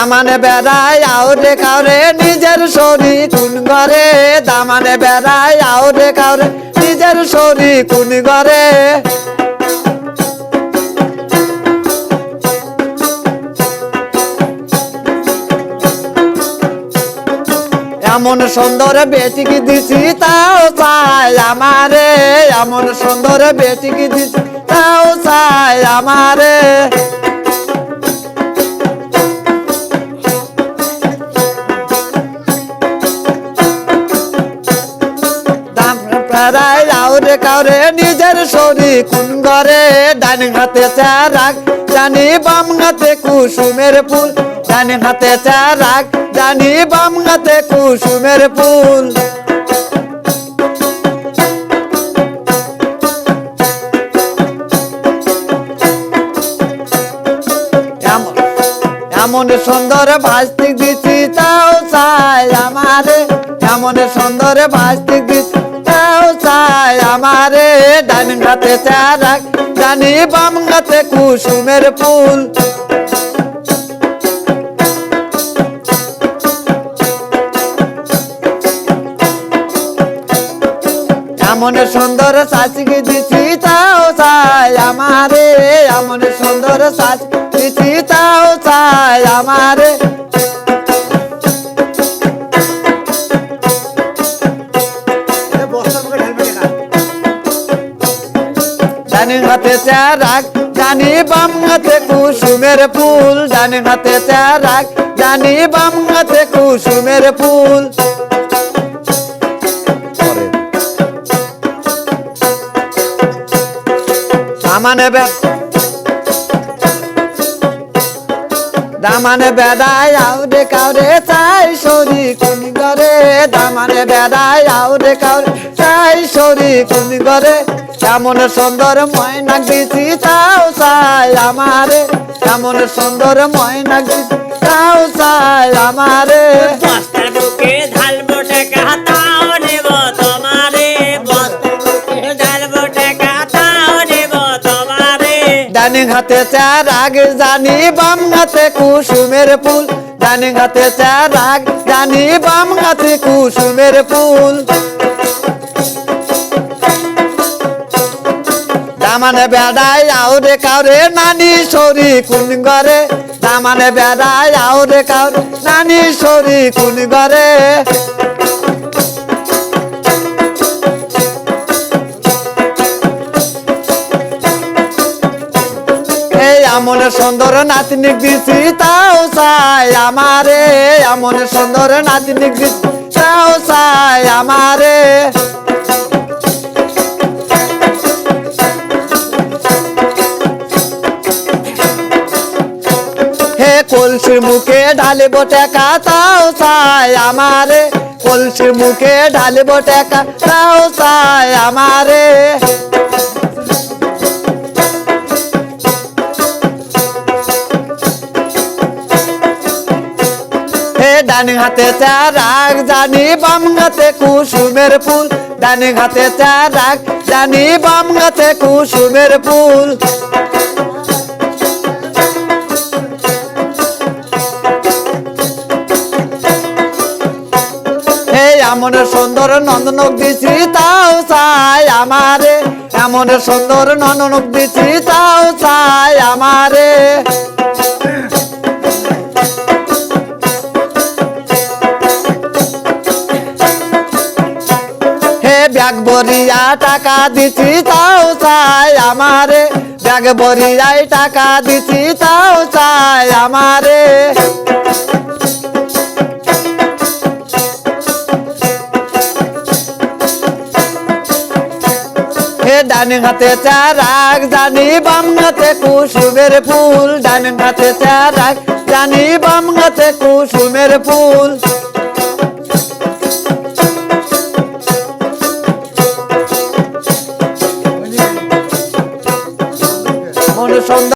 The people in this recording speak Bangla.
দামানে বেড়ায় আউরে কাউরে নিজের শরীর কোন ঘরে দামানে বেড়ায় আউরে কাউরে নিজের শরীর কোন ঘরে এমন সুন্দর বেটিকে দিছি তাও চাই আমারে এমন সুন্দর বেটিকে দিছি তাও চাই আমারে আউরে কাউরে নিজের শরীর কোন ঘরে ডান হাতে চারাক জানি বাম হাতে কুসুমের ফুল ডান হাতে চারাক জানি বাম হাতে কুসুমের ফুল এমন সুন্দর ভাস্তিক দিছি তাও চাই আমারে এমন সুন্দর ভাস্তিক দিছি তাও চাই আমারে ডান হাতে চারাক জানি বাম হাতে কুসুমের ফুল এমন সুন্দর শাসিকে দিছি তাও চাই আমারে এমন সুন্দর শাসিক দিছি তাও চাই আমারে ডানে হাতে চারাক জানি বাম হাতে কুসুমের ফুল ডানে হাতে চারাক জানি বাম হাতে কুসুমের ফুল দামানে বেড়ায় আউরে কাউরে চাই শরীর কোন ঘরে দামানে বেড়ায় আউরে কাউরে চাই শরীর কোন ঘরে এমন সুন্দর ময়না দিছি তাও চাই আমারে এমন সুন্দর ময়না দিছি তাও চাই আমারে বস্তার বুকে ঢালবো টাকা তাও নেব তোমারে বস্তার বুকে ঢালবো টাকা তাও নেব তোমারে ডানে হাতে চারাক জানি বাম হাতে কুসুমের ফুল ডানে হাতে চারাক জানি বাম হাতে কুসুমের ফুল দামানে বেড়ায় আউরে কাউরে নানি শরী কোন ঘরে দামানে বেড়ায় আউরে কাউরে নানি শরী কোন ঘরে এমন সুন্দর নাতনি দিছি তাও চাই আমারে এমন সুন্দর নাতনি দিছি তাও চাই আমারে হে কলসির মুখে ঢালিব টাকা তাও চাই আমারে কলসির মুখে ঢালিব টাকা তাও চাই আমারে ডান হাতে চারাক জানি বাম হাতে কুসুমের ফুল ডান হাতে চারাক জানি বাম হাতে কুসুমের ফুল এমন সুন্দর নন্দনক দিছি তাও চাই আমারে এমন সুন্দর নন্দনক দিছি তাও চাই আমারে ব্যাগ ভরিয়া টাকা দিছি তাও চাই আমারে ব্যাগ ভরিয়াই টাকা দিছি তাও চাই আমারে ডান হাতে চারাক জানি বাম হাতে কুসুমের ফুল ডান হাতে চারাক জানি বাম হাতে কুসুমের ফুল মনে সুন্দর